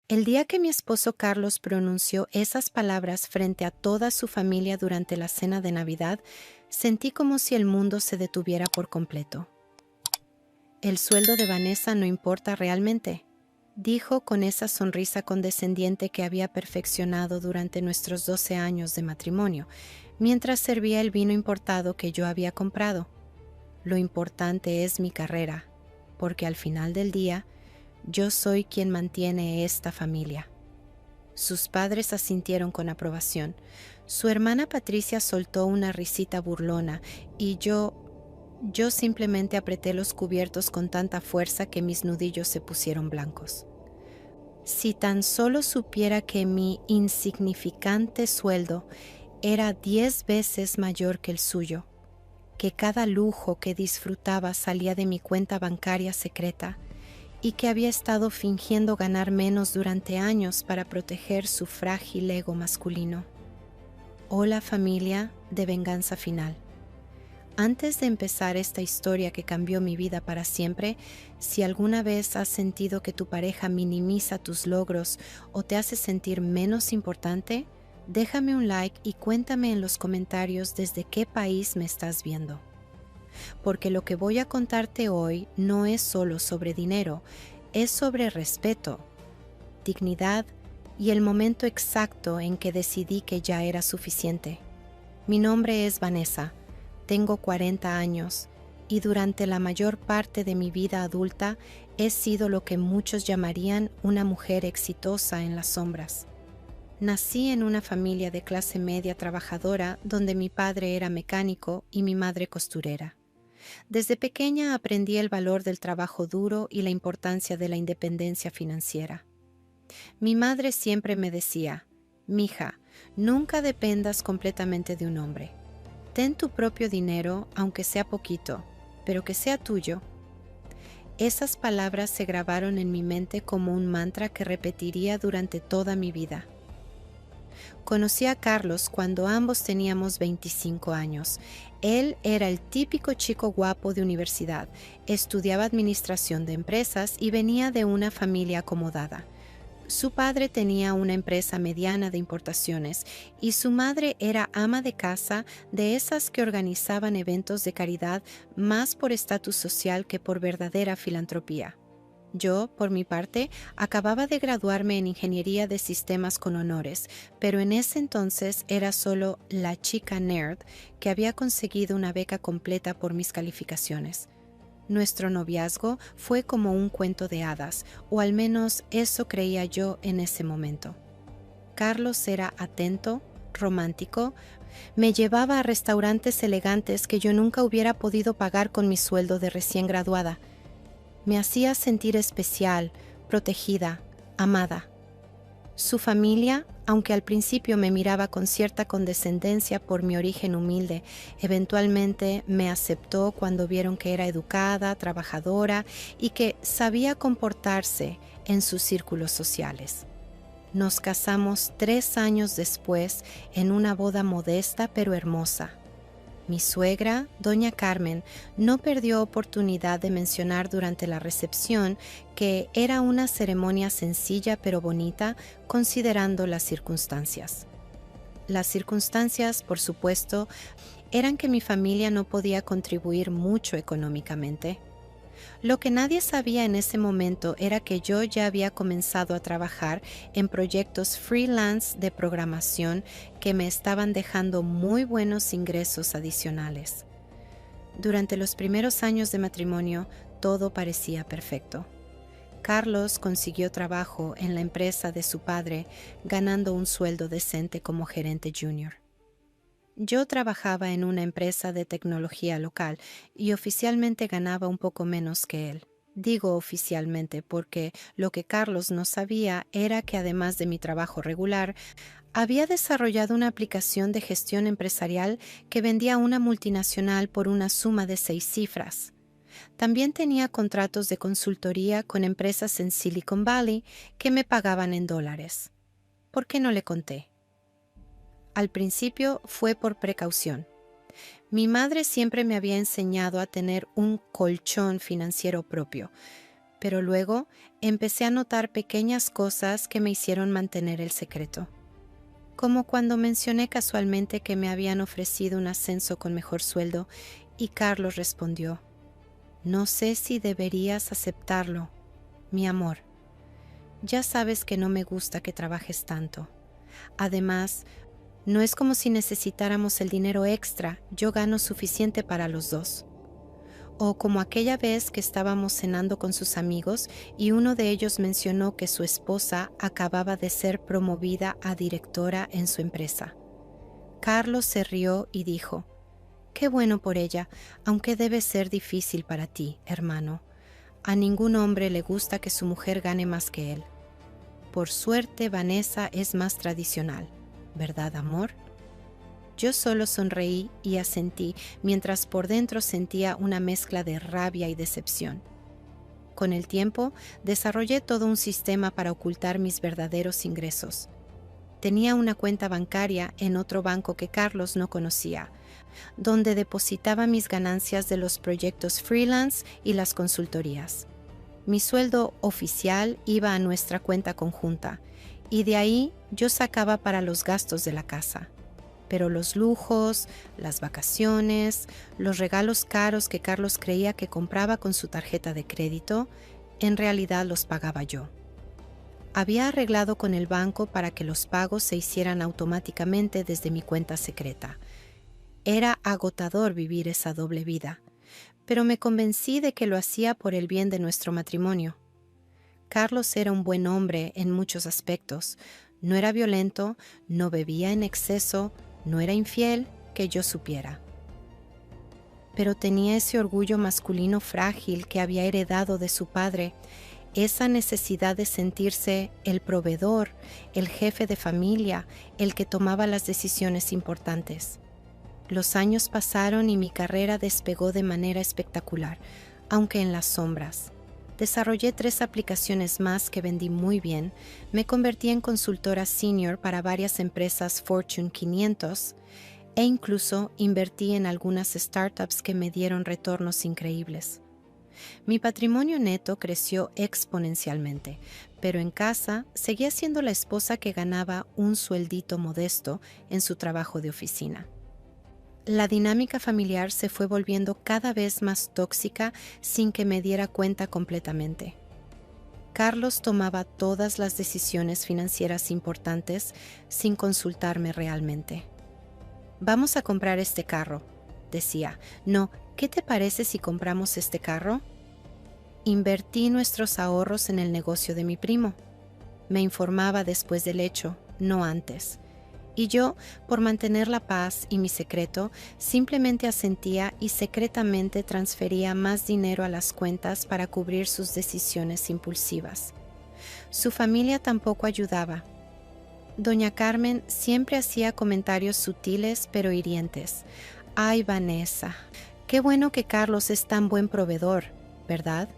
El día que mi esposo Carlos pronunció esas palabras frente a toda su familia durante la cena de Navidad, sentí como si el mundo se detuviera por completo. El sueldo de Vanessa no importa realmente, dijo con esa sonrisa condescendiente que había perfeccionado durante nuestros 12 años de matrimonio, mientras servía el vino importado que yo había comprado. Lo importante es mi carrera, porque al final del día, yo soy quien mantiene esta familia. Sus padres asintieron con aprobación. Su hermana Patricia soltó una risita burlona y yo simplemente apreté los cubiertos con tanta fuerza que mis nudillos se pusieron blancos. Si tan solo supiera que mi insignificante sueldo era 10 veces mayor que el suyo, que cada lujo que disfrutaba salía de mi cuenta bancaria secreta y que había estado fingiendo ganar menos durante años para proteger su frágil ego masculino. Hola familia de Venganza Final. Antes de empezar esta historia que cambió mi vida para siempre, si alguna vez has sentido que tu pareja minimiza tus logros o te hace sentir menos importante, déjame un like y cuéntame en los comentarios desde qué país me estás viendo. Porque lo que voy a contarte hoy no es solo sobre dinero, es sobre respeto, dignidad y el momento exacto en que decidí que ya era suficiente. Mi nombre es Vanessa. Tengo 40 años y durante la mayor parte de mi vida adulta he sido lo que muchos llamarían una mujer exitosa en las sombras. Nací en una familia de clase media trabajadora donde mi padre era mecánico y mi madre costurera. Desde pequeña aprendí el valor del trabajo duro y la importancia de la independencia financiera. Mi madre siempre me decía, «Mija, nunca dependas completamente de un hombre. Ten tu propio dinero, aunque sea poquito, pero que sea tuyo». Esas palabras se grabaron en mi mente como un mantra que repetiría durante toda mi vida. Conocí a Carlos cuando ambos teníamos 25 años. Él era el típico chico guapo de universidad, estudiaba administración de empresas y venía de una familia acomodada. Su padre tenía una empresa mediana de importaciones y su madre era ama de casa de esas que organizaban eventos de caridad más por estatus social que por verdadera filantropía. Yo, por mi parte, acababa de graduarme en Ingeniería de Sistemas con honores, pero en ese entonces era solo la chica nerd que había conseguido una beca completa por mis calificaciones. Nuestro noviazgo fue como un cuento de hadas, o al menos eso creía yo en ese momento. Carlos era atento, romántico, me llevaba a restaurantes elegantes que yo nunca hubiera podido pagar con mi sueldo de recién graduada. Me hacía sentir especial, protegida, amada. Su familia, aunque al principio me miraba con cierta condescendencia por mi origen humilde, eventualmente me aceptó cuando vieron que era educada, trabajadora y que sabía comportarse en sus círculos sociales. Nos casamos 3 años después en una boda modesta pero hermosa. Mi suegra, doña Carmen, no perdió oportunidad de mencionar durante la recepción que era una ceremonia sencilla pero bonita considerando las circunstancias. Las circunstancias, por supuesto, eran que mi familia no podía contribuir mucho económicamente. Lo que nadie sabía en ese momento era que yo ya había comenzado a trabajar en proyectos freelance de programación que me estaban dejando muy buenos ingresos adicionales. Durante los primeros años de matrimonio, todo parecía perfecto. Carlos consiguió trabajo en la empresa de su padre, ganando un sueldo decente como gerente junior. Yo trabajaba en una empresa de tecnología local y oficialmente ganaba un poco menos que él. Digo oficialmente porque lo que Carlos no sabía era que además de mi trabajo regular, había desarrollado una aplicación de gestión empresarial que vendía a una multinacional por una suma de 6 cifras. También tenía contratos de consultoría con empresas en Silicon Valley que me pagaban en dólares. ¿Por qué no le conté? Al principio fue por precaución. Mi madre siempre me había enseñado a tener un colchón financiero propio, Pero luego empecé a notar pequeñas cosas que me hicieron mantener el secreto. Como cuando mencioné casualmente que me habían ofrecido un ascenso con mejor sueldo y Carlos respondió: «No sé si deberías aceptarlo, mi amor. Ya sabes que no me gusta que trabajes tanto. Además, no es como si necesitáramos el dinero extra, yo gano suficiente para los dos». O como aquella vez que estábamos cenando con sus amigos y uno de ellos mencionó que su esposa acababa de ser promovida a directora en su empresa. Carlos se rió y dijo: «Qué bueno por ella, aunque debe ser difícil para ti, hermano. A ningún hombre le gusta que su mujer gane más que él. Por suerte, Vanessa es más tradicional, ¿verdad, amor?». Yo solo sonreí y asentí, mientras por dentro sentía una mezcla de rabia y decepción. Con el tiempo, desarrollé todo un sistema para ocultar mis verdaderos ingresos. Tenía una cuenta bancaria en otro banco que Carlos no conocía, donde depositaba mis ganancias de los proyectos freelance y las consultorías. Mi sueldo oficial iba a nuestra cuenta conjunta, y de ahí yo sacaba para los gastos de la casa. Pero los lujos, las vacaciones, los regalos caros que Carlos creía que compraba con su tarjeta de crédito, en realidad los pagaba yo. Había arreglado con el banco para que los pagos se hicieran automáticamente desde mi cuenta secreta. Era agotador vivir esa doble vida, pero me convencí de que lo hacía por el bien de nuestro matrimonio. Carlos era un buen hombre en muchos aspectos. No era violento, no bebía en exceso, no era infiel, que yo supiera. Pero tenía ese orgullo masculino frágil que había heredado de su padre, esa necesidad de sentirse el proveedor, el jefe de familia, el que tomaba las decisiones importantes. Los años pasaron y mi carrera despegó de manera espectacular, aunque en las sombras. Desarrollé 3 aplicaciones más que vendí muy bien, me convertí en consultora senior para varias empresas Fortune 500 e incluso invertí en algunas startups que me dieron retornos increíbles. Mi patrimonio neto creció exponencialmente, pero en casa seguía siendo la esposa que ganaba un sueldito modesto en su trabajo de oficina. La dinámica familiar se fue volviendo cada vez más tóxica sin que me diera cuenta completamente. Carlos tomaba todas las decisiones financieras importantes sin consultarme realmente. «Vamos a comprar este carro», decía. «No, ¿qué te parece si compramos este carro?». Invertí nuestros ahorros en el negocio de mi primo. Me informaba después del hecho, no antes. Y yo, por mantener la paz y mi secreto, simplemente asentía y secretamente transfería más dinero a las cuentas para cubrir sus decisiones impulsivas. Su familia tampoco ayudaba. Doña Carmen siempre hacía comentarios sutiles pero hirientes. «Ay, Vanessa, qué bueno que Carlos es tan buen proveedor, ¿verdad?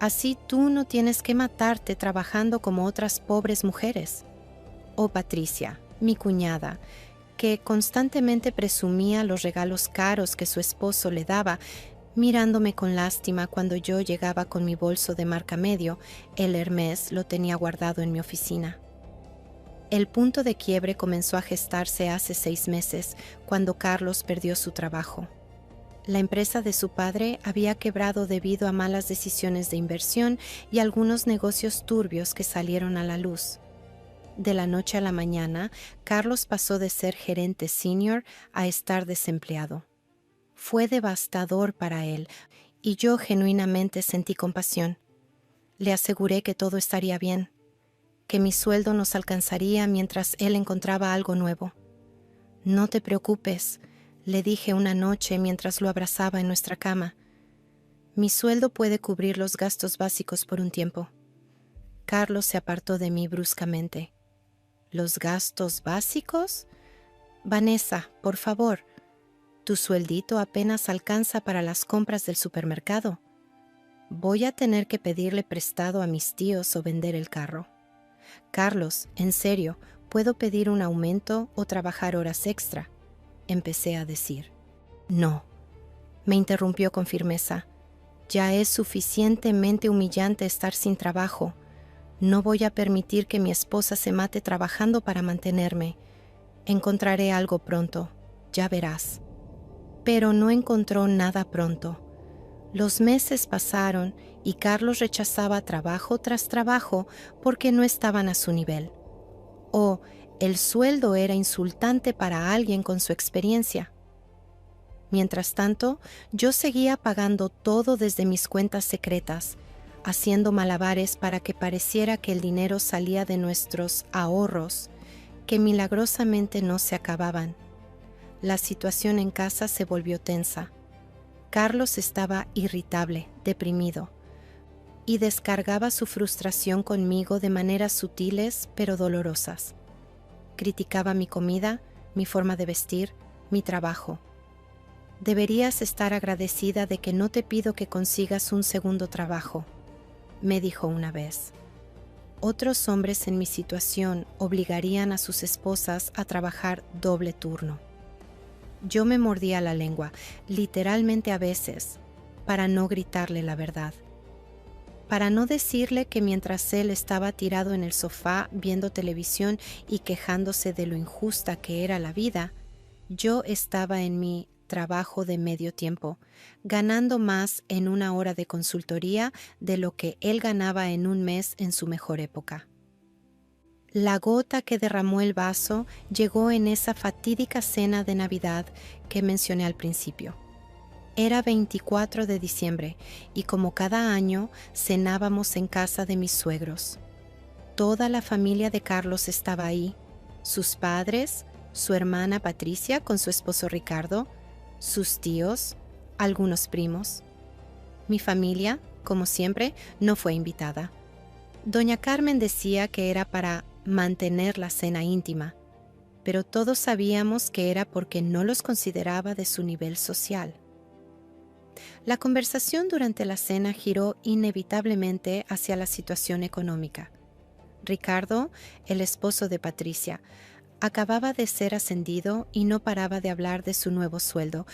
Así tú no tienes que matarte trabajando como otras pobres mujeres». O Patricia, mi cuñada, que constantemente presumía los regalos caros que su esposo le daba, mirándome con lástima cuando yo llegaba con mi bolso de marca medio. El Hermès lo tenía guardado en mi oficina. El punto de quiebre comenzó a gestarse hace 6 meses, cuando Carlos perdió su trabajo. La empresa de su padre había quebrado debido a malas decisiones de inversión y algunos negocios turbios que salieron a la luz. De la noche a la mañana, Carlos pasó de ser gerente senior a estar desempleado. Fue devastador para él, y yo genuinamente sentí compasión. Le aseguré que todo estaría bien, que mi sueldo nos alcanzaría mientras él encontraba algo nuevo. «No te preocupes», le dije una noche mientras lo abrazaba en nuestra cama. «Mi sueldo puede cubrir los gastos básicos por un tiempo». Carlos se apartó de mí bruscamente. «¿Los gastos básicos? Vanessa, por favor, tu sueldito apenas alcanza para las compras del supermercado. Voy a tener que pedirle prestado a mis tíos o vender el carro. Carlos, en serio, ¿puedo pedir un aumento o trabajar horas extra?», empecé a decir. «No», me interrumpió con firmeza. Ya es suficientemente humillante estar sin trabajo. No voy a permitir que mi esposa se mate trabajando para mantenerme. Encontraré algo pronto, ya verás. Pero no encontró nada pronto. Los meses pasaron y Carlos rechazaba trabajo tras trabajo porque no estaban a su nivel. O el sueldo era insultante para alguien con su experiencia. Mientras tanto, yo seguía pagando todo desde mis cuentas secretas, haciendo malabares para que pareciera que el dinero salía de nuestros ahorros, que milagrosamente no se acababan. La situación en casa se volvió tensa. Carlos estaba irritable, deprimido, y descargaba su frustración conmigo de maneras sutiles pero dolorosas. Criticaba mi comida, mi forma de vestir, mi trabajo. Deberías estar agradecida de que no te pido que consigas un segundo trabajo, me dijo una vez. Otros hombres en mi situación obligarían a sus esposas a trabajar doble turno. Yo me mordía la lengua, literalmente a veces, para no gritarle la verdad. Para no decirle que mientras él estaba tirado en el sofá viendo televisión y quejándose de lo injusta que era la vida, yo estaba en mi trabajo de medio tiempo, ganando más en una hora de consultoría de lo que él ganaba en un mes en su mejor época. La gota que derramó el vaso llegó en esa fatídica cena de Navidad que mencioné al principio. Era 24 de diciembre y como cada año cenábamos en casa de mis suegros. Toda la familia de Carlos estaba ahí, sus padres, su hermana Patricia con su esposo Ricardo, sus tíos, algunos primos. Mi familia, como siempre, no fue invitada. Doña Carmen decía que era para mantener la cena íntima, pero todos sabíamos que era porque no los consideraba de su nivel social. La conversación durante la cena giró inevitablemente hacia la situación económica. Ricardo, el esposo de Patricia, acababa de ser ascendido y no paraba de hablar de su nuevo sueldo,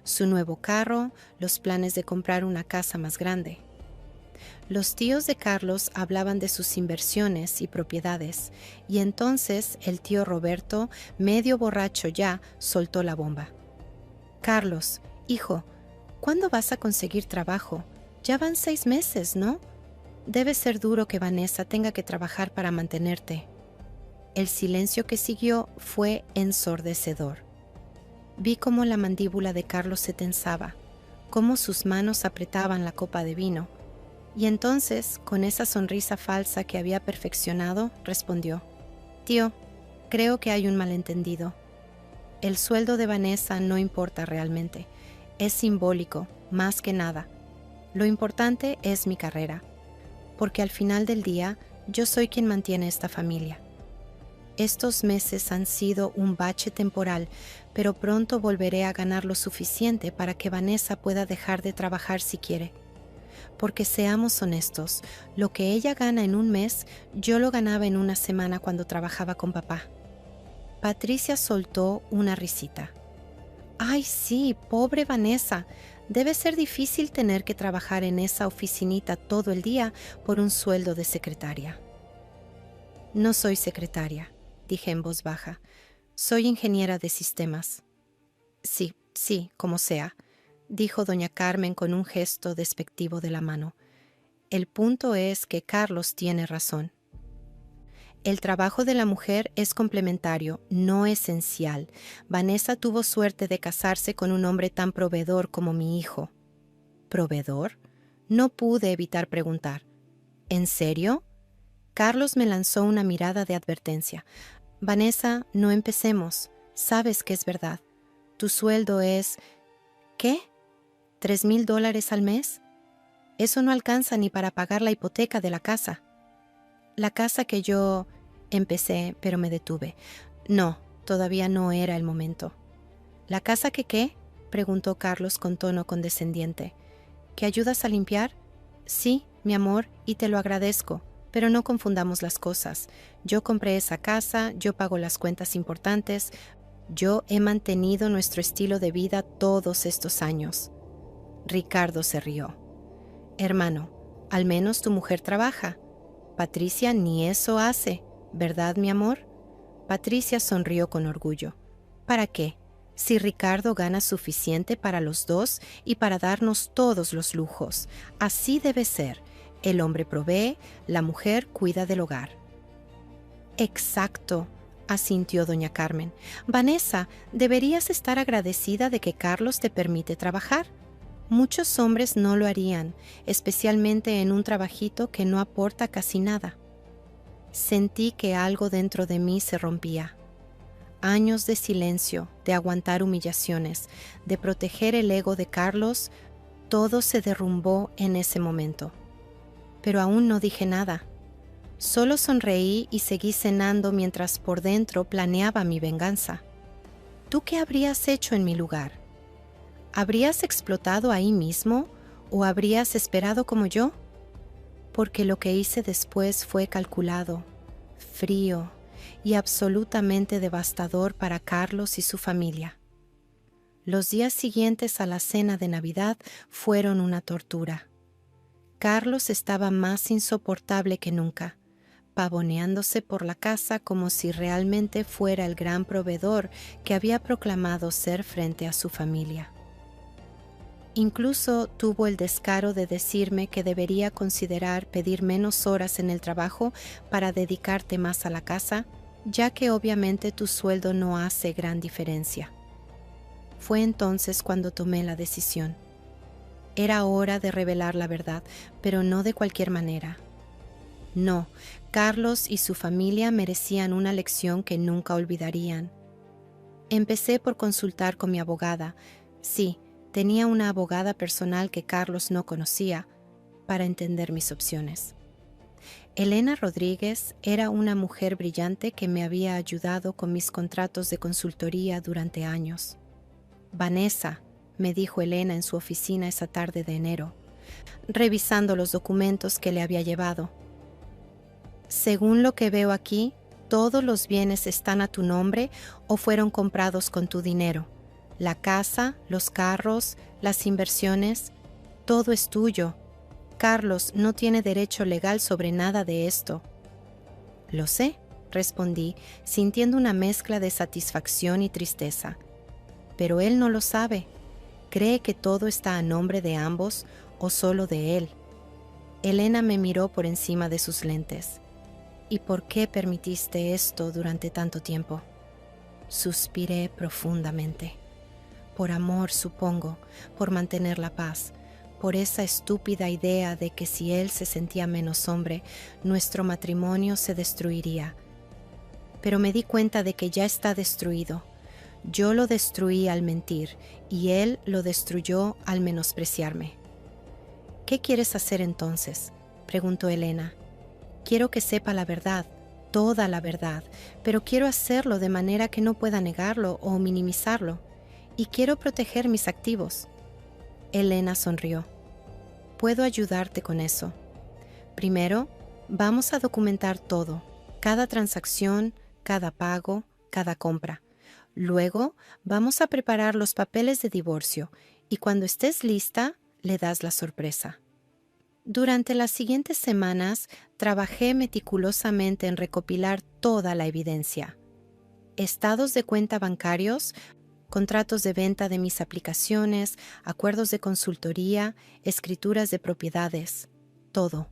su nuevo carro, los planes de comprar una casa más grande. Los tíos de Carlos hablaban de sus inversiones y propiedades, y entonces el tío Roberto, medio borracho ya, soltó la bomba. «Carlos, hijo, ¿cuándo vas a conseguir trabajo? Ya van 6 meses, ¿no? Debe ser duro que Vanessa tenga que trabajar para mantenerte». El silencio que siguió fue ensordecedor. Vi cómo la mandíbula de Carlos se tensaba, cómo sus manos apretaban la copa de vino, y entonces, con esa sonrisa falsa que había perfeccionado, respondió: «Tío, creo que hay un malentendido. El sueldo de Vanessa no importa realmente. Es simbólico, más que nada. Lo importante es mi carrera, porque al final del día yo soy quien mantiene esta familia. Estos meses han sido un bache temporal, pero pronto volveré a ganar lo suficiente para que Vanessa pueda dejar de trabajar si quiere. Porque seamos honestos, lo que ella gana en un mes, yo lo ganaba en una semana cuando trabajaba con papá». Patricia soltó una risita. «Ay, sí, pobre Vanessa. Debe ser difícil tener que trabajar en esa oficinita todo el día por un sueldo de secretaria». «No soy secretaria», dije en voz baja. «Soy ingeniera de sistemas». Sí, como sea», dijo doña Carmen con un gesto despectivo de la mano. «El punto es que Carlos tiene razón. El trabajo de la mujer es complementario, no esencial. Vanessa tuvo suerte de casarse con un hombre tan proveedor como mi hijo». «¿Proveedor?». No pude evitar preguntar. «¿En serio?». Carlos me lanzó una mirada de advertencia. «Vanessa, no empecemos. Sabes que es verdad. Tu sueldo es... ¿Qué? $3,000 al mes? Eso no alcanza ni para pagar la hipoteca de la casa». «La casa que yo...». Empecé, pero me detuve. No, todavía no era el momento. «¿La casa que qué?», preguntó Carlos con tono condescendiente. «¿Que ayudas a limpiar?». «Sí, mi amor, y te lo agradezco. Pero no confundamos las cosas. Yo compré esa casa, yo pago las cuentas importantes, yo he mantenido nuestro estilo de vida todos estos años». Ricardo se rió. Hermano, al menos tu mujer trabaja. Patricia ni eso hace, ¿verdad, mi amor? Patricia sonrió con orgullo. ¿Para qué? Si Ricardo gana suficiente para los dos y para darnos todos los lujos. Así debe ser. El hombre provee, la mujer cuida del hogar. Exacto, asintió doña Carmen. Vanessa, deberías estar agradecida de que Carlos te permite trabajar. Muchos hombres no lo harían, especialmente en un trabajito que no aporta casi nada. Sentí que algo dentro de mí se rompía. Años de silencio, de aguantar humillaciones, de proteger el ego de Carlos, todo se derrumbó en ese momento. Pero aún no dije nada. Solo sonreí y seguí cenando mientras por dentro planeaba mi venganza. ¿Tú qué habrías hecho en mi lugar? ¿Habrías explotado ahí mismo o habrías esperado como yo? Porque lo que hice después fue calculado, frío y absolutamente devastador para Carlos y su familia. Los días siguientes a la cena de Navidad fueron una tortura. Carlos estaba más insoportable que nunca, pavoneándose por la casa como si realmente fuera el gran proveedor que había proclamado ser frente a su familia. Incluso tuvo el descaro de decirme que debería considerar pedir menos horas en el trabajo para dedicarte más a la casa, ya que obviamente tu sueldo no hace gran diferencia. Fue entonces cuando tomé la decisión. Era hora de revelar la verdad, pero no de cualquier manera. No, Carlos y su familia merecían una lección que nunca olvidarían. Empecé por consultar con mi abogada. Sí, tenía una abogada personal que Carlos no conocía, para entender mis opciones. Elena Rodríguez era una mujer brillante que me había ayudado con mis contratos de consultoría durante años. Vanessa, me dijo Elena en su oficina esa tarde de enero, revisando los documentos que le había llevado. Según lo que veo aquí, todos los bienes están a tu nombre o fueron comprados con tu dinero. La casa, los carros, las inversiones, todo es tuyo. Carlos no tiene derecho legal sobre nada de esto. Lo sé, respondí, sintiendo una mezcla de satisfacción y tristeza. Pero él no lo sabe. ¿Cree que todo está a nombre de ambos o solo de él? Elena me miró por encima de sus lentes. ¿Y por qué permitiste esto durante tanto tiempo? Suspiré profundamente. Por amor, supongo, por mantener la paz, por esa estúpida idea de que si él se sentía menos hombre, nuestro matrimonio se destruiría. Pero me di cuenta de que ya está destruido. Yo lo destruí al mentir y él lo destruyó al menospreciarme. ¿Qué quieres hacer entonces?, preguntó Elena. Quiero que sepa la verdad, toda la verdad, pero quiero hacerlo de manera que no pueda negarlo o minimizarlo. Y quiero proteger mis activos. Elena sonrió. Puedo ayudarte con eso. Primero, vamos a documentar todo, cada transacción, cada pago, cada compra. Luego, vamos a preparar los papeles de divorcio y cuando estés lista, le das la sorpresa. Durante las siguientes semanas, trabajé meticulosamente en recopilar toda la evidencia. Estados de cuenta bancarios, contratos de venta de mis aplicaciones, acuerdos de consultoría, escrituras de propiedades, todo.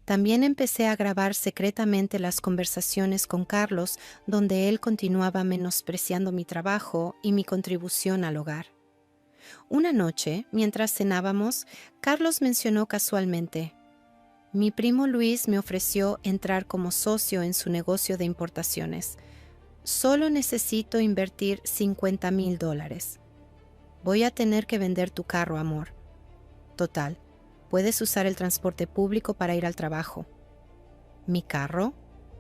También empecé a grabar secretamente las conversaciones con Carlos, donde él continuaba menospreciando mi trabajo y mi contribución al hogar. Una noche, mientras cenábamos, Carlos mencionó casualmente: mi primo Luis me ofreció entrar como socio en su negocio de importaciones. Solo necesito invertir $50,000. Voy a tener que vender tu carro, amor. Total, puedes usar el transporte público para ir al trabajo. ¿Mi carro?,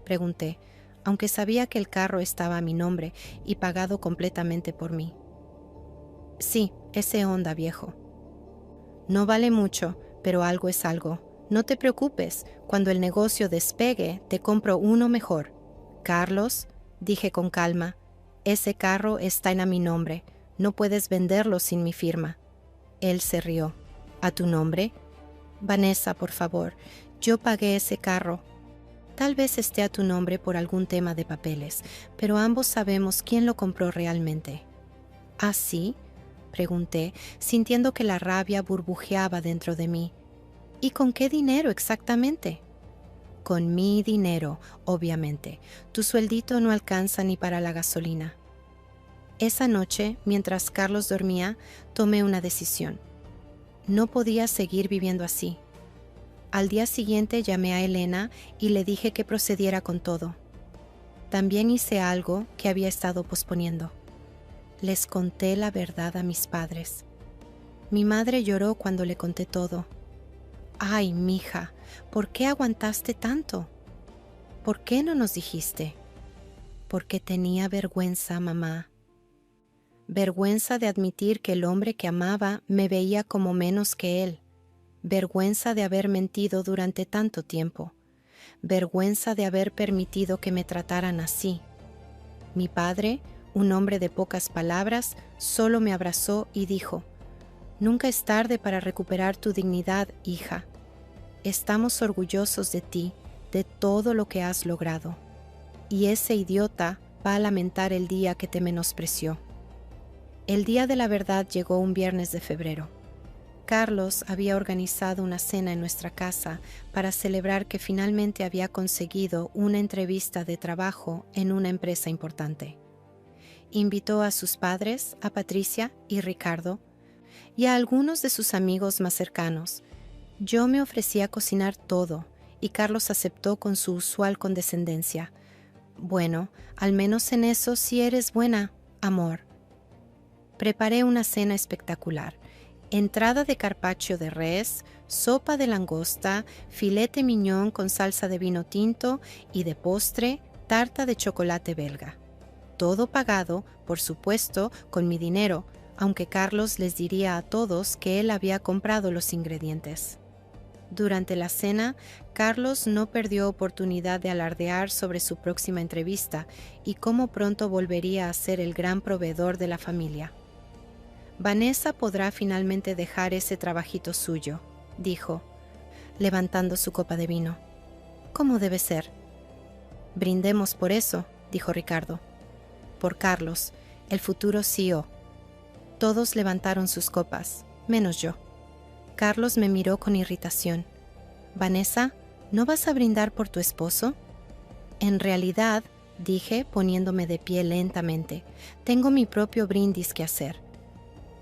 pregunté, aunque sabía que el carro estaba a mi nombre y pagado completamente por mí. Sí, ese Honda viejo. No vale mucho, pero algo es algo. No te preocupes, cuando el negocio despegue, te compro uno mejor. Carlos, dije con calma, ese carro está a mi nombre. No puedes venderlo sin mi firma. Él se rió. ¿A tu nombre? Vanessa, por favor, yo pagué ese carro. Tal vez esté a tu nombre por algún tema de papeles, pero ambos sabemos quién lo compró realmente. ¿Ah, sí?, pregunté, sintiendo que la rabia burbujeaba dentro de mí. ¿Y con qué dinero exactamente? Con mi dinero, obviamente. Tu sueldito no alcanza ni para la gasolina. Esa noche, mientras Carlos dormía, tomé una decisión. No podía seguir viviendo así. Al día siguiente llamé a Elena y le dije que procediera con todo. También hice algo que había estado posponiendo. Les conté la verdad a mis padres. Mi madre lloró cuando le conté todo. «Ay, mija, ¿por qué aguantaste tanto? ¿Por qué no nos dijiste?» «Porque tenía vergüenza, mamá. Vergüenza de admitir que el hombre que amaba me veía como menos que él. Vergüenza de haber mentido durante tanto tiempo. Vergüenza de haber permitido que me trataran así. Mi padre, un hombre de pocas palabras, solo me abrazó y dijo: «Nunca es tarde para recuperar tu dignidad, hija. Estamos orgullosos de ti, de todo lo que has logrado. Y ese idiota va a lamentar el día que te menospreció». El día de la verdad llegó un viernes de febrero. Carlos había organizado una cena en nuestra casa para celebrar que finalmente había conseguido una entrevista de trabajo en una empresa importante. Invitó a sus padres, a Patricia y Ricardo, y a algunos de sus amigos más cercanos. Yo me ofrecí a cocinar todo, y Carlos aceptó con su usual condescendencia. «Bueno, al menos en eso sí eres buena, amor». Preparé una cena espectacular. Entrada de carpaccio de res, sopa de langosta, filete miñón con salsa de vino tinto y de postre, tarta de chocolate belga. Todo pagado, por supuesto, con mi dinero, aunque Carlos les diría a todos que él había comprado los ingredientes. Durante la cena, Carlos no perdió oportunidad de alardear sobre su próxima entrevista y cómo pronto volvería a ser el gran proveedor de la familia. «Vanessa podrá finalmente dejar ese trabajito suyo», dijo, levantando su copa de vino. «¿Cómo debe ser?» «Brindemos por eso», dijo Ricardo. «Por Carlos, el futuro CEO». Todos levantaron sus copas, menos yo. Carlos me miró con irritación. «Vanessa, ¿no vas a brindar por tu esposo?» «En realidad», dije, poniéndome de pie lentamente, «tengo mi propio brindis que hacer».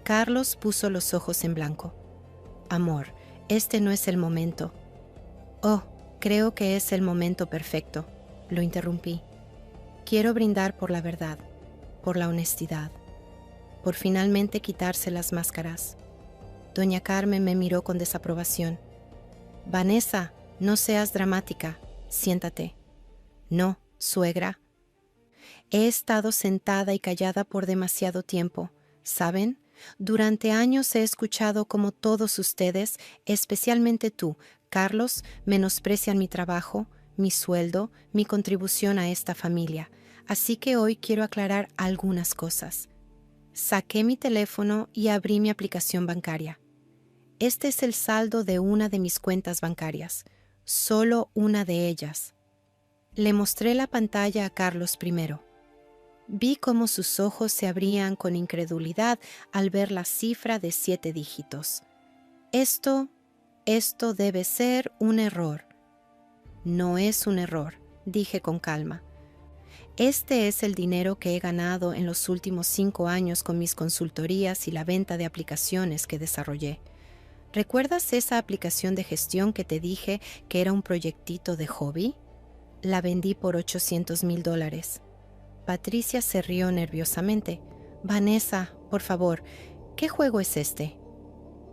Carlos puso los ojos en blanco. «Amor, este no es el momento». «Oh, creo que es el momento perfecto», lo interrumpí. «Quiero brindar por la verdad, por la honestidad, por finalmente quitarse las máscaras». Doña Carmen me miró con desaprobación. «Vanessa, no seas dramática. Siéntate». «No, suegra. He estado sentada y callada por demasiado tiempo. ¿Saben? Durante años he escuchado cómo todos ustedes, especialmente tú, Carlos, menosprecian mi trabajo, mi sueldo, mi contribución a esta familia. Así que hoy quiero aclarar algunas cosas». Saqué mi teléfono y abrí mi aplicación bancaria. Este es el saldo de una de mis cuentas bancarias, solo una de ellas. Le mostré la pantalla a Carlos primero. Vi cómo sus ojos se abrían con incredulidad al ver la cifra de 7 dígitos. Esto debe ser un error». «No es un error», dije con calma. «Este es el dinero que he ganado en los últimos 5 años con mis consultorías y la venta de aplicaciones que desarrollé. ¿Recuerdas esa aplicación de gestión que te dije que era un proyectito de hobby? La vendí por $800,000. Patricia se rió nerviosamente. «Vanessa, por favor, ¿qué juego es este?»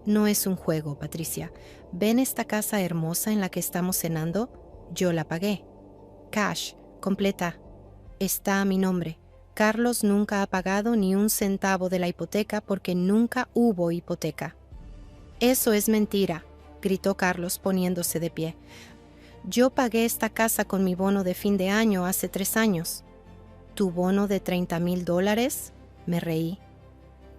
«No es un juego, Patricia. ¿Ven esta casa hermosa en la que estamos cenando? Yo la pagué. Cash, completa. Está a mi nombre. Carlos nunca ha pagado ni un centavo de la hipoteca porque nunca hubo hipoteca». «Eso es mentira», gritó Carlos poniéndose de pie. «Yo pagué esta casa con mi bono de fin de año hace 3 años». «¿Tu bono de $30,000? Me reí.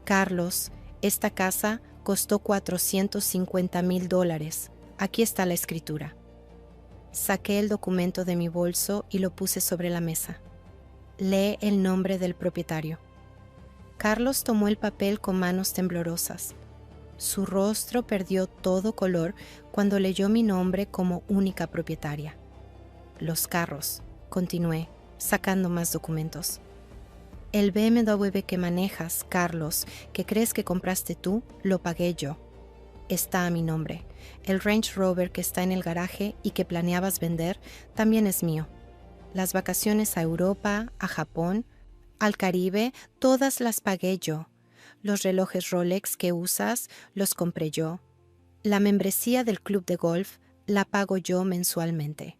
«Carlos, esta casa costó $450,000. Aquí está la escritura. Saqué el documento de mi bolso y lo puse sobre la mesa. Lee el nombre del propietario. Carlos tomó el papel con manos temblorosas. Su rostro perdió todo color cuando leyó mi nombre como única propietaria. Los carros, continué, sacando más documentos. El BMW que manejas, Carlos, que crees que compraste tú, lo pagué yo. Está a mi nombre. El Range Rover que está en el garaje y que planeabas vender también es mío. Las vacaciones a Europa, a Japón, al Caribe, todas las pagué yo. Los relojes Rolex que usas los compré yo. La membresía del club de golf la pago yo mensualmente.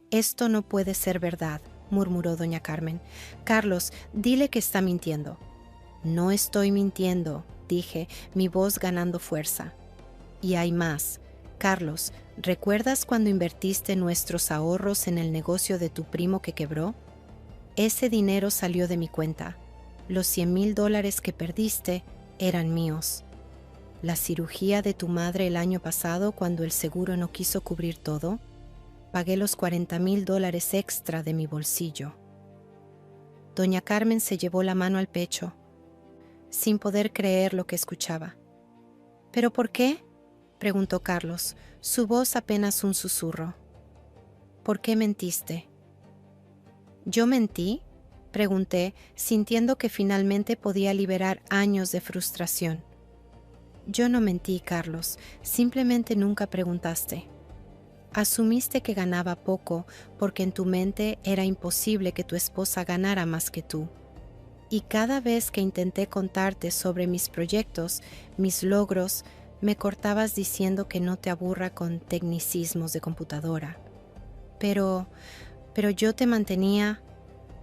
Esto no puede ser verdad, murmuró doña Carmen. Carlos, dile que está mintiendo. No estoy mintiendo, dije, mi voz ganando fuerza. Y hay más. Carlos, ¿recuerdas cuando invertiste nuestros ahorros en el negocio de tu primo que quebró? Ese dinero salió de mi cuenta. Los $100,000 que perdiste eran míos. La cirugía de tu madre el año pasado, cuando el seguro no quiso cubrir todo, pagué los $40,000 extra de mi bolsillo. Doña Carmen se llevó la mano al pecho, sin poder creer lo que escuchaba. ¿Pero por qué?, preguntó Carlos, su voz apenas un susurro. ¿Por qué mentiste? ¿Yo mentí?, pregunté, sintiendo que finalmente podía liberar años de frustración. Yo no mentí, Carlos, simplemente nunca preguntaste. Asumiste que ganaba poco porque en tu mente era imposible que tu esposa ganara más que tú. Y cada vez que intenté contarte sobre mis proyectos, mis logros, me cortabas diciendo que no te aburra con tecnicismos de computadora. Pero yo te mantenía,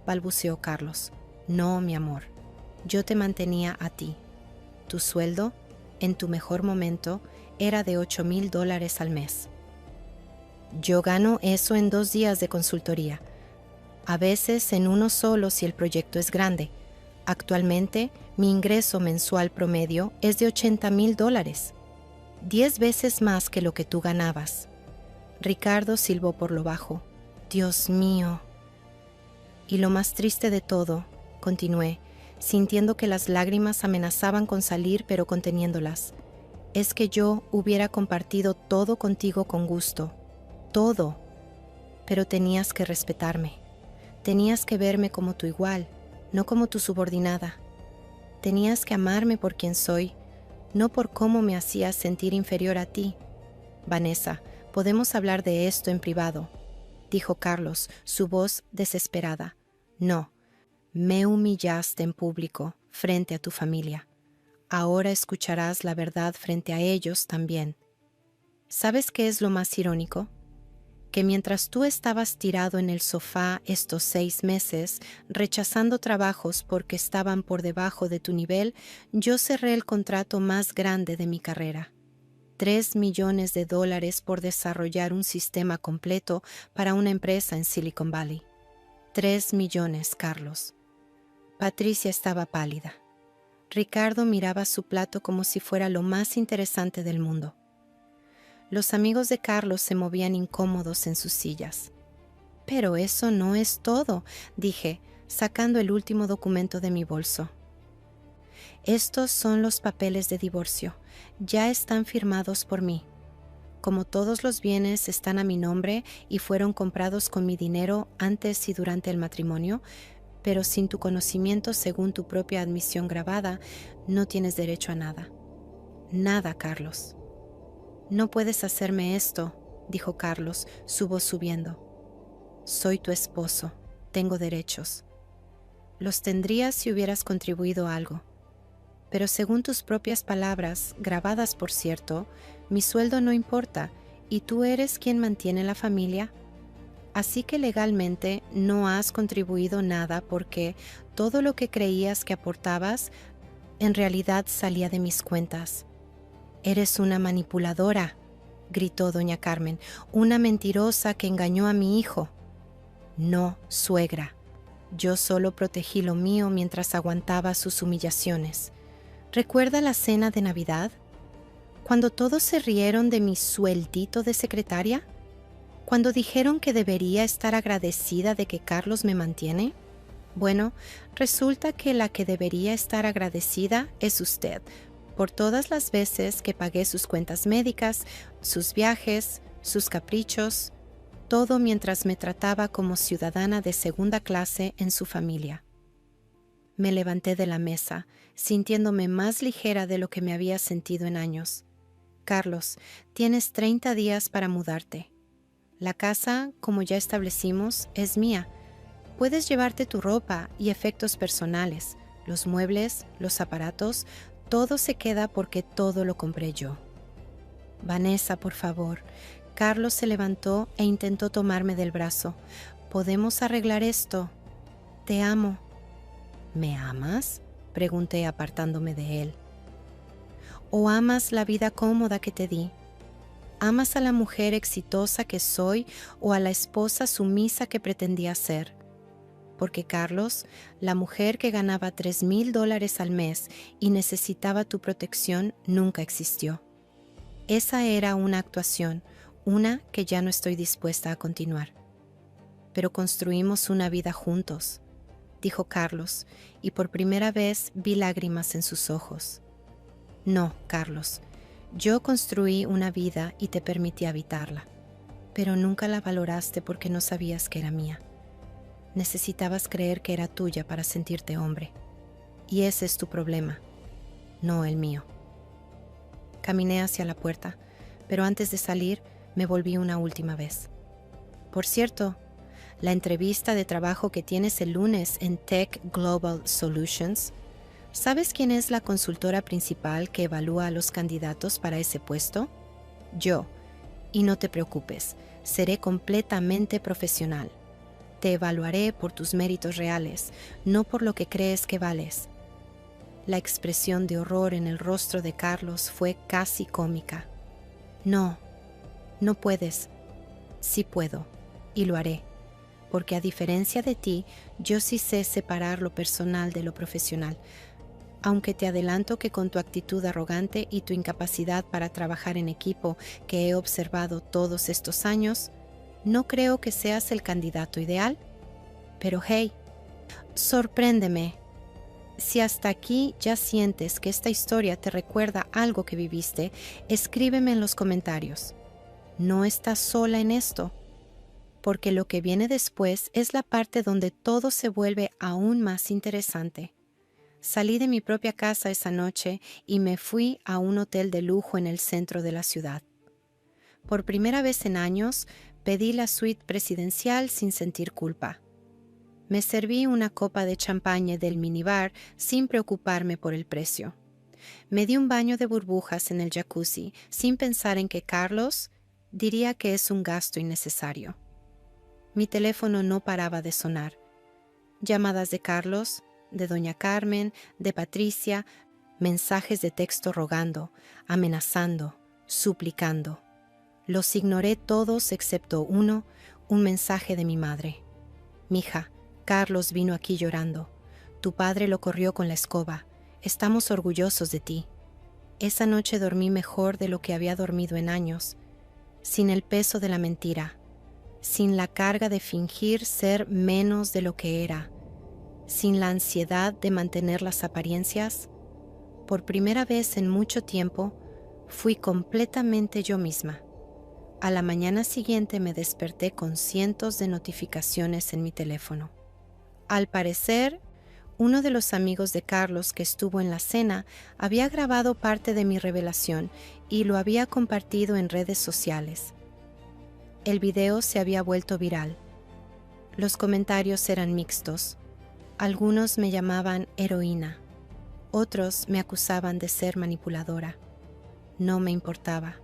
balbuceó Carlos. No, mi amor, yo te mantenía a ti. Tu sueldo, en tu mejor momento, era de $8,000 al mes. Yo gano eso en 2 días de consultoría, a veces en uno solo si el proyecto es grande. Actualmente, mi ingreso mensual promedio es de $80,000, 10 veces más que lo que tú ganabas. Ricardo silbó por lo bajo. Dios mío. Y lo más triste de todo, continué, sintiendo que las lágrimas amenazaban con salir pero conteniéndolas, es que yo hubiera compartido todo contigo con gusto. Todo, pero tenías que respetarme. Tenías que verme como tu igual, no como tu subordinada. Tenías que amarme por quien soy, no por cómo me hacías sentir inferior a ti. Vanessa, podemos hablar de esto en privado, dijo Carlos, su voz desesperada. No, me humillaste en público, frente a tu familia. Ahora escucharás la verdad frente a ellos también. ¿Sabes qué es lo más irónico? Que mientras tú estabas tirado en el sofá estos 6 meses, rechazando trabajos porque estaban por debajo de tu nivel, yo cerré el contrato más grande de mi carrera. $3 millones por desarrollar un sistema completo para una empresa en Silicon Valley. 3 millones, Carlos. Patricia estaba pálida. Ricardo miraba su plato como si fuera lo más interesante del mundo. Los amigos de Carlos se movían incómodos en sus sillas. Pero eso no es todo, dije, sacando el último documento de mi bolso. Estos son los papeles de divorcio. Ya están firmados por mí. Como todos los bienes están a mi nombre y fueron comprados con mi dinero antes y durante el matrimonio, pero sin tu conocimiento, según tu propia admisión grabada, no tienes derecho a nada. Nada, Carlos. No puedes hacerme esto, dijo Carlos, su voz subiendo. Soy tu esposo, tengo derechos. Los tendrías si hubieras contribuido a algo. Pero según tus propias palabras, grabadas por cierto, mi sueldo no importa y tú eres quien mantiene la familia. Así que legalmente no has contribuido nada porque todo lo que creías que aportabas en realidad salía de mis cuentas. Eres una manipuladora, gritó doña Carmen, una mentirosa que engañó a mi hijo. No, suegra. Yo solo protegí lo mío mientras aguantaba sus humillaciones. ¿Recuerda la cena de Navidad? Cuando todos se rieron de mi sueldito de secretaria, cuando dijeron que debería estar agradecida de que Carlos me mantiene. Bueno, resulta que la que debería estar agradecida es usted, por todas las veces que pagué sus cuentas médicas, sus viajes, sus caprichos, todo mientras me trataba como ciudadana de segunda clase en su familia. Me levanté de la mesa, sintiéndome más ligera de lo que me había sentido en años. Carlos, tienes 30 días para mudarte. La casa, como ya establecimos, es mía. Puedes llevarte tu ropa y efectos personales, los muebles, los aparatos, todo se queda porque todo lo compré yo. Vanessa, por favor. Carlos se levantó e intentó tomarme del brazo. ¿Podemos arreglar esto? Te amo. ¿Me amas?, pregunté apartándome de él. ¿O amas la vida cómoda que te di? ¿Amas a la mujer exitosa que soy o a la esposa sumisa que pretendía ser? Porque Carlos, la mujer que ganaba $3,000 al mes y necesitaba tu protección, nunca existió. Esa era una actuación, una que ya no estoy dispuesta a continuar. Pero construimos una vida juntos, dijo Carlos, y por primera vez vi lágrimas en sus ojos. No, Carlos, yo construí una vida y te permití habitarla, pero nunca la valoraste porque no sabías que era mía. Necesitabas creer que era tuya para sentirte hombre, y ese es tu problema, no el mío. Caminé hacia la puerta, pero antes de salir me volví una última vez. Por cierto, la entrevista de trabajo que tienes el lunes en Tech Global Solutions, ¿sabes quién es la consultora principal que evalúa a los candidatos para ese puesto? Yo. Y no te preocupes, seré completamente profesional. Te evaluaré por tus méritos reales, no por lo que crees que vales. La expresión de horror en el rostro de Carlos fue casi cómica. No, no puedes. Sí puedo, y lo haré. Porque a diferencia de ti, yo sí sé separar lo personal de lo profesional, aunque te adelanto que con tu actitud arrogante y tu incapacidad para trabajar en equipo que he observado todos estos años, no creo que seas el candidato ideal. Pero hey, sorpréndeme. Si hasta aquí ya sientes que esta historia te recuerda algo que viviste, escríbeme en los comentarios. No estás sola en esto, porque lo que viene después es la parte donde todo se vuelve aún más interesante. Salí de mi propia casa esa noche y me fui a un hotel de lujo en el centro de la ciudad. Por primera vez en años, pedí la suite presidencial sin sentir culpa. Me serví una copa de champaña del minibar sin preocuparme por el precio. Me di un baño de burbujas en el jacuzzi sin pensar en que Carlos diría que es un gasto innecesario. Mi teléfono no paraba de sonar. Llamadas de Carlos, de doña Carmen, de Patricia, mensajes de texto rogando, amenazando, suplicando. Los ignoré todos excepto uno, un mensaje de mi madre. Mija, Carlos vino aquí llorando. Tu padre lo corrió con la escoba. Estamos orgullosos de ti. Esa noche dormí mejor de lo que había dormido en años, sin el peso de la mentira, sin la carga de fingir ser menos de lo que era, sin la ansiedad de mantener las apariencias. Por primera vez en mucho tiempo, fui completamente yo misma. A la mañana siguiente me desperté con cientos de notificaciones en mi teléfono. Al parecer, uno de los amigos de Carlos que estuvo en la cena había grabado parte de mi revelación y lo había compartido en redes sociales. El video se había vuelto viral. Los comentarios eran mixtos. Algunos me llamaban heroína. Otros me acusaban de ser manipuladora. No me importaba.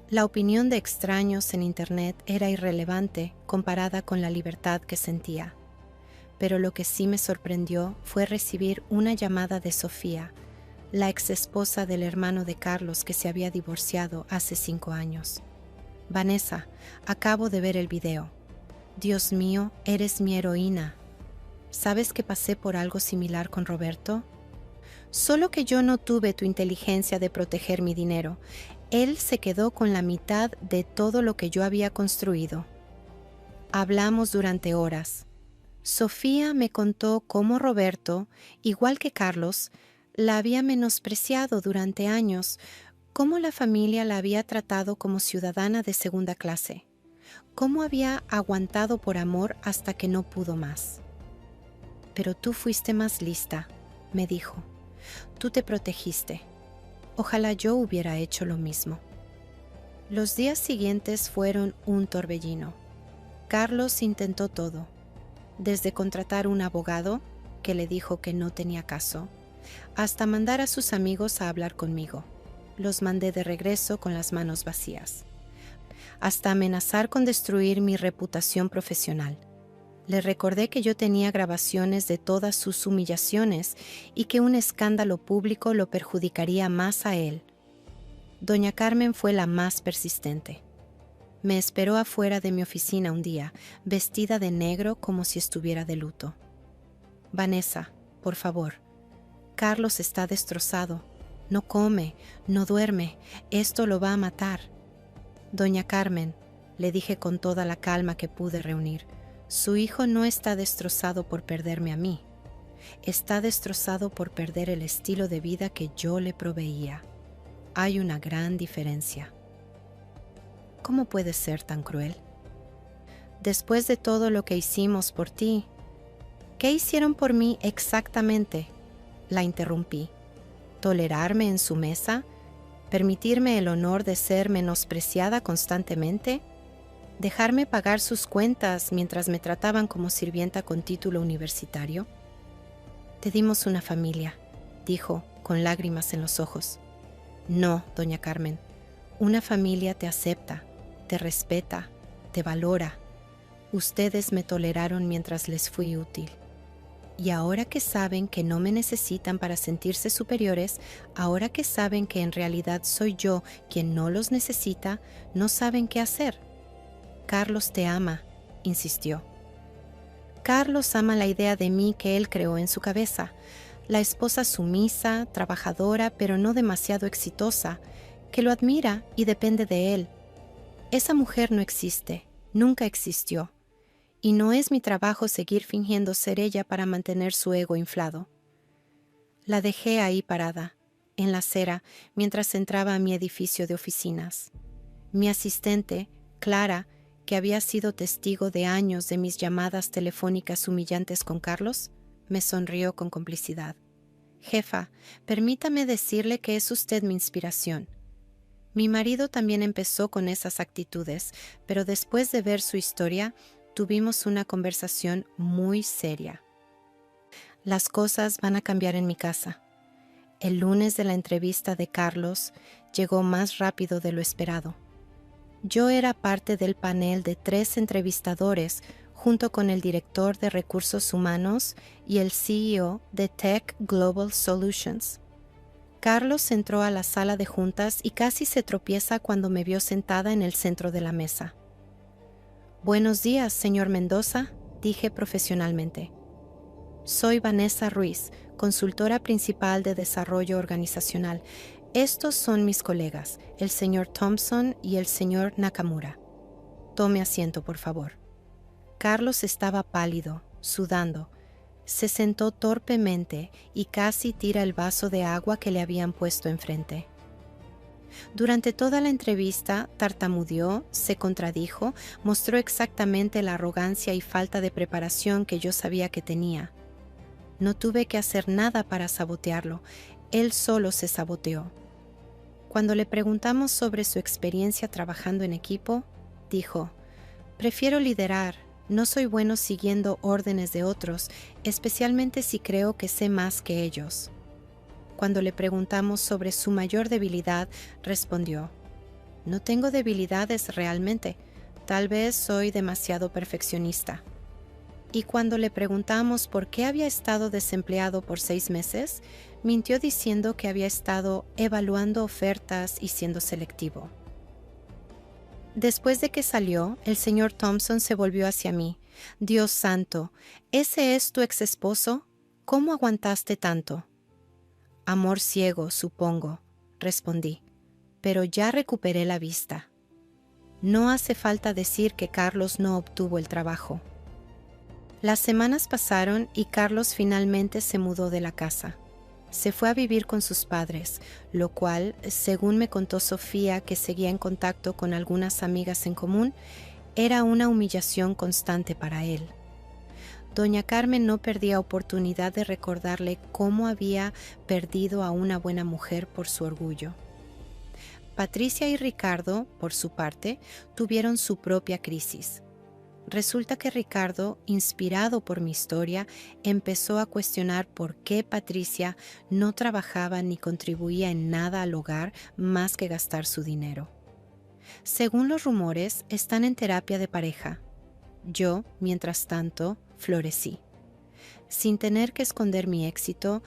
La opinión de extraños en Internet era irrelevante comparada con la libertad que sentía. Pero lo que sí me sorprendió fue recibir una llamada de Sofía, la exesposa del hermano de Carlos que se había divorciado hace 5 años. Vanessa, acabo de ver el video. Dios mío, eres mi heroína. ¿Sabes que pasé por algo similar con Roberto? Solo que yo no tuve tu inteligencia de proteger mi dinero. Él se quedó con la mitad de todo lo que yo había construido. Hablamos durante horas. Sofía me contó cómo Roberto, igual que Carlos, la había menospreciado durante años, cómo la familia la había tratado como ciudadana de segunda clase, cómo había aguantado por amor hasta que no pudo más. Pero tú fuiste más lista, me dijo. Tú te protegiste. Ojalá yo hubiera hecho lo mismo. Los días siguientes fueron un torbellino. Carlos intentó todo, desde contratar un abogado, que le dijo que no tenía caso, hasta mandar a sus amigos a hablar conmigo. Los mandé de regreso con las manos vacías. Hasta amenazar con destruir mi reputación profesional. Le recordé que yo tenía grabaciones de todas sus humillaciones y que un escándalo público lo perjudicaría más a él. Doña Carmen fue la más persistente. Me esperó afuera de mi oficina un día, vestida de negro como si estuviera de luto. Vanessa, por favor. Carlos está destrozado. No come, no duerme. Esto lo va a matar. Doña Carmen, le dije con toda la calma que pude reunir, su hijo no está destrozado por perderme a mí. Está destrozado por perder el estilo de vida que yo le proveía. Hay una gran diferencia. ¿Cómo puedes ser tan cruel? Después de todo lo que hicimos por ti, ¿qué hicieron por mí exactamente? La interrumpí. ¿Tolerarme en su mesa? ¿Permitirme el honor de ser menospreciada constantemente? ¿Dejarme pagar sus cuentas mientras me trataban como sirvienta con título universitario? Te dimos una familia, dijo, con lágrimas en los ojos. No, doña Carmen, una familia te acepta, te respeta, te valora. Ustedes me toleraron mientras les fui útil. Y ahora que saben que no me necesitan para sentirse superiores, ahora que saben que en realidad soy yo quien no los necesita, no saben qué hacer. Carlos te ama, insistió. Carlos ama la idea de mí que él creó en su cabeza, la esposa sumisa, trabajadora, pero no demasiado exitosa, que lo admira y depende de él. Esa mujer no existe, nunca existió, y no es mi trabajo seguir fingiendo ser ella para mantener su ego inflado. La dejé ahí parada, en la acera, mientras entraba a mi edificio de oficinas. Mi asistente, Clara, que había sido testigo de años de mis llamadas telefónicas humillantes con Carlos, me sonrió con complicidad. Jefa, permítame decirle que es usted mi inspiración. Mi marido también empezó con esas actitudes, pero después de ver su historia, tuvimos una conversación muy seria. Las cosas van a cambiar en mi casa. El lunes de la entrevista de Carlos llegó más rápido de lo esperado. Yo era parte del panel de 3 entrevistadores junto con el director de Recursos Humanos y el CEO de Tech Global Solutions. Carlos entró a la sala de juntas y casi se tropieza cuando me vio sentada en el centro de la mesa. «Buenos días, señor Mendoza», dije profesionalmente. «Soy Vanessa Ruiz, consultora principal de desarrollo organizacional. Estos son mis colegas, el señor Thompson y el señor Nakamura. Tome asiento, por favor». Carlos estaba pálido, sudando. Se sentó torpemente y casi tira el vaso de agua que le habían puesto enfrente. Durante toda la entrevista tartamudeó, se contradijo, mostró exactamente la arrogancia y falta de preparación que yo sabía que tenía. No tuve que hacer nada para sabotearlo, él solo se saboteó. Cuando le preguntamos sobre su experiencia trabajando en equipo, dijo: «Prefiero liderar, no soy bueno siguiendo órdenes de otros, especialmente si creo que sé más que ellos». Cuando le preguntamos sobre su mayor debilidad, respondió: «No tengo debilidades realmente, tal vez soy demasiado perfeccionista». Y cuando le preguntamos por qué había estado desempleado por 6 meses, mintió diciendo que había estado evaluando ofertas y siendo selectivo. Después de que salió, el señor Thompson se volvió hacia mí. «Dios santo, ¿ese es tu ex esposo? ¿Cómo aguantaste tanto?» Amor ciego, supongo, respondí, pero ya recuperé la vista. No hace falta decir que Carlos no obtuvo el trabajo. Las semanas pasaron y Carlos finalmente se mudó de la casa. Se fue a vivir con sus padres, lo cual, según me contó Sofía, que seguía en contacto con algunas amigas en común, era una humillación constante para él. Doña Carmen no perdía oportunidad de recordarle cómo había perdido a una buena mujer por su orgullo. Patricia y Ricardo, por su parte, tuvieron su propia crisis. Resulta que Ricardo, inspirado por mi historia, empezó a cuestionar por qué Patricia no trabajaba ni contribuía en nada al hogar más que gastar su dinero. Según los rumores, están en terapia de pareja. Yo, mientras tanto, florecí. Sin tener que esconder mi éxito,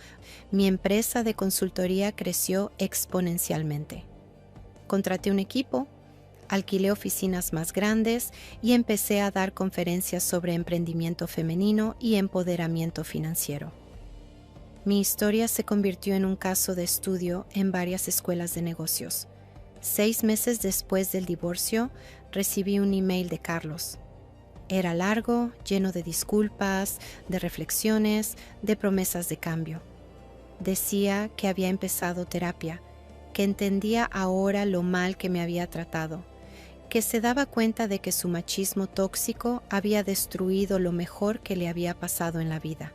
mi empresa de consultoría creció exponencialmente. Contraté un equipo, alquilé oficinas más grandes y empecé a dar conferencias sobre emprendimiento femenino y empoderamiento financiero. Mi historia se convirtió en un caso de estudio en varias escuelas de negocios. 6 meses después del divorcio, recibí un email de Carlos. Era largo, lleno de disculpas, de reflexiones, de promesas de cambio. Decía que había empezado terapia, que entendía ahora lo mal que me había tratado, que se daba cuenta de que su machismo tóxico había destruido lo mejor que le había pasado en la vida.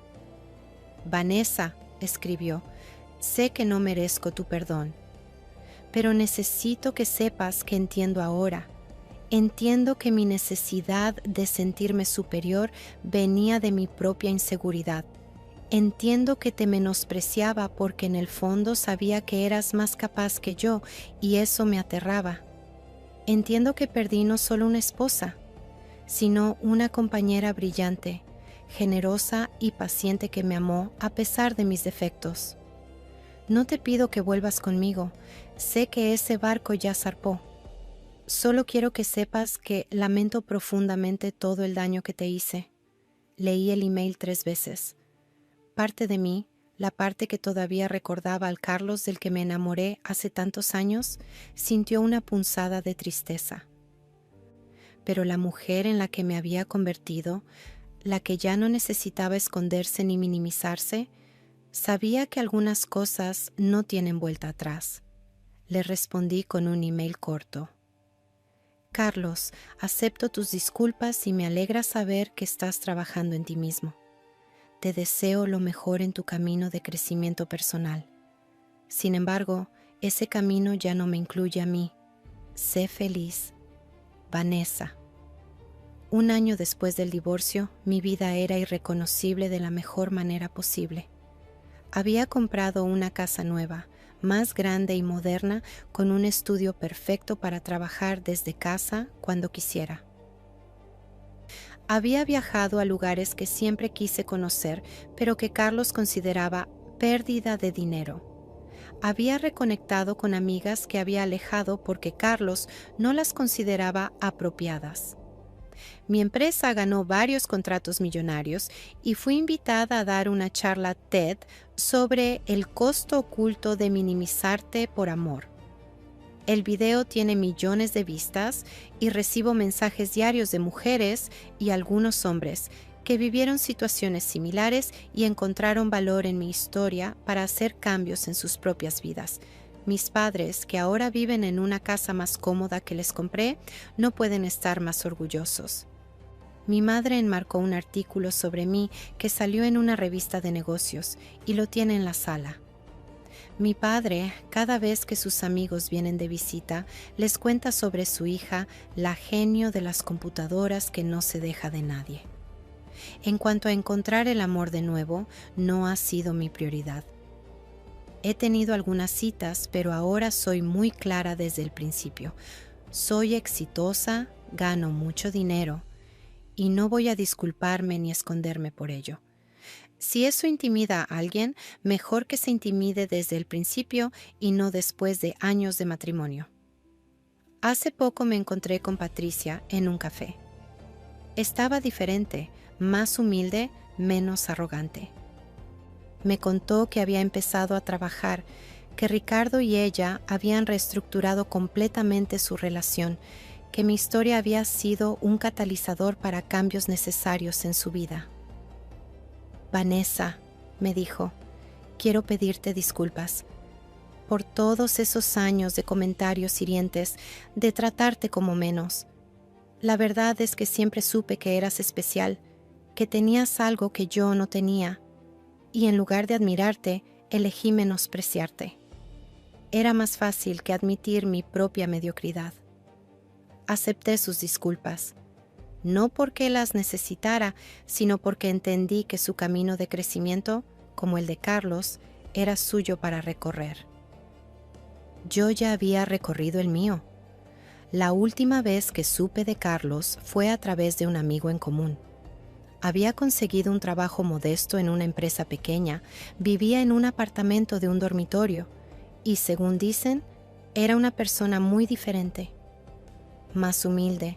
Vanessa, escribió, sé que no merezco tu perdón, pero necesito que sepas que entiendo ahora. Entiendo que mi necesidad de sentirme superior venía de mi propia inseguridad. Entiendo que te menospreciaba porque en el fondo sabía que eras más capaz que yo y eso me aterraba. Entiendo que perdí no solo una esposa, sino una compañera brillante, generosa y paciente que me amó a pesar de mis defectos. No te pido que vuelvas conmigo, sé que ese barco ya zarpó. Solo quiero que sepas que lamento profundamente todo el daño que te hice. Leí el email 3 veces. Parte de mí, la parte que todavía recordaba al Carlos del que me enamoré hace tantos años, sintió una punzada de tristeza. Pero la mujer en la que me había convertido, la que ya no necesitaba esconderse ni minimizarse, sabía que algunas cosas no tienen vuelta atrás. Le respondí con un email corto. Carlos, acepto tus disculpas y me alegra saber que estás trabajando en ti mismo. Te deseo lo mejor en tu camino de crecimiento personal. Sin embargo, ese camino ya no me incluye a mí. Sé feliz. Vanessa. 1 año después del divorcio, mi vida era irreconocible de la mejor manera posible. Había comprado una casa nueva, más grande y moderna, con un estudio perfecto para trabajar desde casa cuando quisiera. Había viajado a lugares que siempre quise conocer, pero que Carlos consideraba pérdida de dinero. Había reconectado con amigas que había alejado porque Carlos no las consideraba apropiadas. Mi empresa ganó varios contratos millonarios y fui invitada a dar una charla TED sobre el costo oculto de minimizarte por amor. El video tiene millones de vistas y recibo mensajes diarios de mujeres y algunos hombres que vivieron situaciones similares y encontraron valor en mi historia para hacer cambios en sus propias vidas. Mis padres, que ahora viven en una casa más cómoda que les compré, no pueden estar más orgullosos. Mi madre enmarcó un artículo sobre mí que salió en una revista de negocios y lo tiene en la sala. Mi padre, cada vez que sus amigos vienen de visita, les cuenta sobre su hija, la genio de las computadoras que no se deja de nadie. En cuanto a encontrar el amor de nuevo, no ha sido mi prioridad. He tenido algunas citas, pero ahora soy muy clara desde el principio. Soy exitosa, gano mucho dinero y no voy a disculparme ni esconderme por ello. Si eso intimida a alguien, mejor que se intimide desde el principio y no después de años de matrimonio. Hace poco me encontré con Patricia en un café. Estaba diferente, más humilde, menos arrogante. Me contó que había empezado a trabajar, que Ricardo y ella habían reestructurado completamente su relación, que mi historia había sido un catalizador para cambios necesarios en su vida. Vanessa, me dijo, quiero pedirte disculpas por todos esos años de comentarios hirientes, de tratarte como menos. La verdad es que siempre supe que eras especial, que tenías algo que yo no tenía, y en lugar de admirarte, elegí menospreciarte. Era más fácil que admitir mi propia mediocridad. Acepté sus disculpas, no porque las necesitara, sino porque entendí que su camino de crecimiento, como el de Carlos, era suyo para recorrer. Yo ya había recorrido el mío. La última vez que supe de Carlos fue a través de un amigo en común. Había conseguido un trabajo modesto en una empresa pequeña, vivía en un apartamento de un dormitorio y, según dicen, era una persona muy diferente. Más humilde,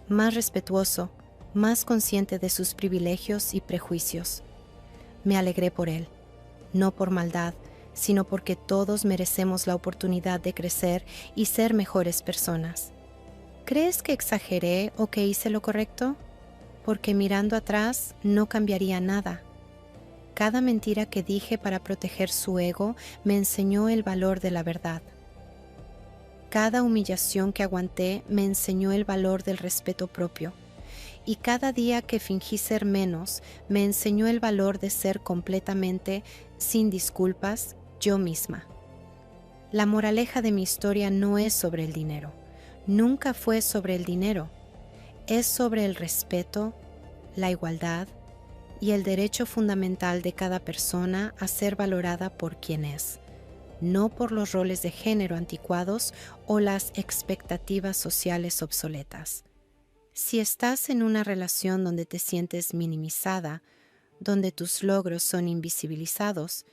más respetuoso, más consciente de sus privilegios y prejuicios. Me alegré por él, no por maldad, sino porque todos merecemos la oportunidad de crecer y ser mejores personas. ¿Crees que exageré o que hice lo correcto? Porque mirando atrás no cambiaría nada. Cada mentira que dije para proteger su ego me enseñó el valor de la verdad. Cada humillación que aguanté me enseñó el valor del respeto propio. Y cada día que fingí ser menos me enseñó el valor de ser completamente, sin disculpas, yo misma. La moraleja de mi historia no es sobre el dinero. Nunca fue sobre el dinero. Es sobre el respeto, la igualdad y el derecho fundamental de cada persona a ser valorada por quien es, no por los roles de género anticuados o las expectativas sociales obsoletas. Si estás en una relación donde te sientes minimizada, donde tus logros son invisibilizados,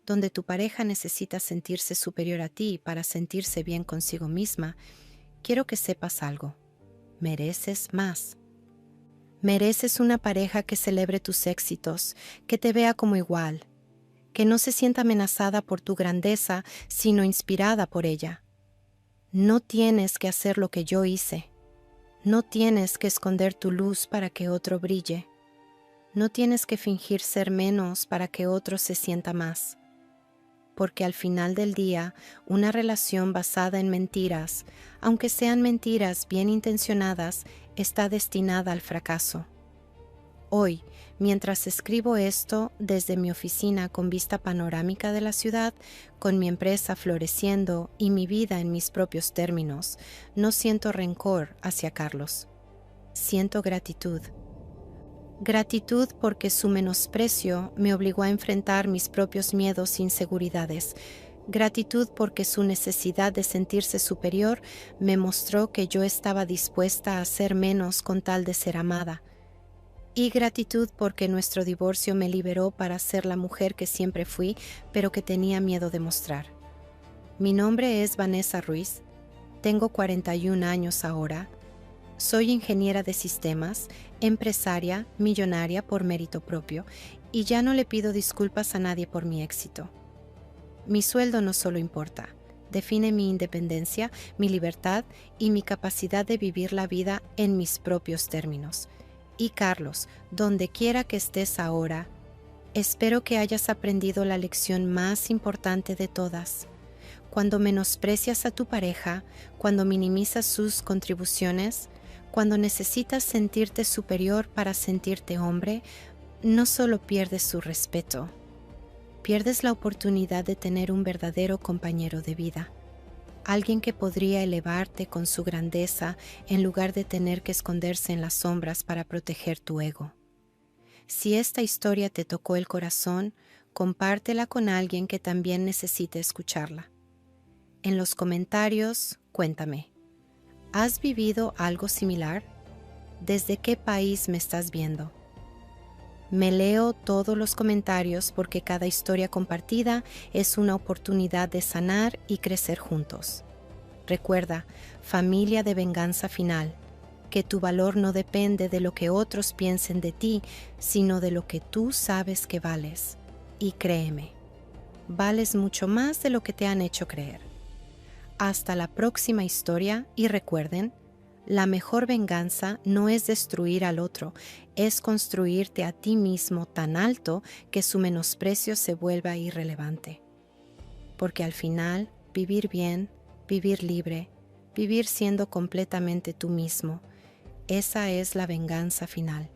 donde tu pareja necesita sentirse superior a ti para sentirse bien consigo misma, quiero que sepas algo. Mereces más. Mereces una pareja que celebre tus éxitos, que te vea como igual, que no se sienta amenazada por tu grandeza, sino inspirada por ella. No tienes que hacer lo que yo hice. No tienes que esconder tu luz para que otro brille. No tienes que fingir ser menos para que otro se sienta más. Porque al final del día, una relación basada en mentiras, aunque sean mentiras bien intencionadas, está destinada al fracaso. Hoy, mientras escribo esto desde mi oficina con vista panorámica de la ciudad, con mi empresa floreciendo y mi vida en mis propios términos, no siento rencor hacia Carlos. Siento gratitud. Gratitud porque su menosprecio me obligó a enfrentar mis propios miedos e inseguridades. Gratitud porque su necesidad de sentirse superior me mostró que yo estaba dispuesta a ser menos con tal de ser amada. Y gratitud porque nuestro divorcio me liberó para ser la mujer que siempre fui, pero que tenía miedo de mostrar. Mi nombre es Vanessa Ruiz. Tengo 41 años ahora. Soy ingeniera de sistemas, empresaria, millonaria por mérito propio, y ya no le pido disculpas a nadie por mi éxito. Mi sueldo no solo importa, define mi independencia, mi libertad y mi capacidad de vivir la vida en mis propios términos. Y Carlos, donde quiera que estés ahora, espero que hayas aprendido la lección más importante de todas. Cuando menosprecias a tu pareja, cuando minimizas sus contribuciones, cuando necesitas sentirte superior para sentirte hombre, no solo pierdes su respeto, pierdes la oportunidad de tener un verdadero compañero de vida, alguien que podría elevarte con su grandeza en lugar de tener que esconderse en las sombras para proteger tu ego. Si esta historia te tocó el corazón, compártela con alguien que también necesite escucharla. En los comentarios, cuéntame. ¿Has vivido algo similar? ¿Desde qué país me estás viendo? Me leo todos los comentarios porque cada historia compartida es una oportunidad de sanar y crecer juntos. Recuerda, familia de venganza final, que tu valor no depende de lo que otros piensen de ti, sino de lo que tú sabes que vales. Y créeme, vales mucho más de lo que te han hecho creer. Hasta la próxima historia y recuerden, la mejor venganza no es destruir al otro, es construirte a ti mismo tan alto que su menosprecio se vuelva irrelevante. Porque al final, vivir bien, vivir libre, vivir siendo completamente tú mismo, esa es la venganza final.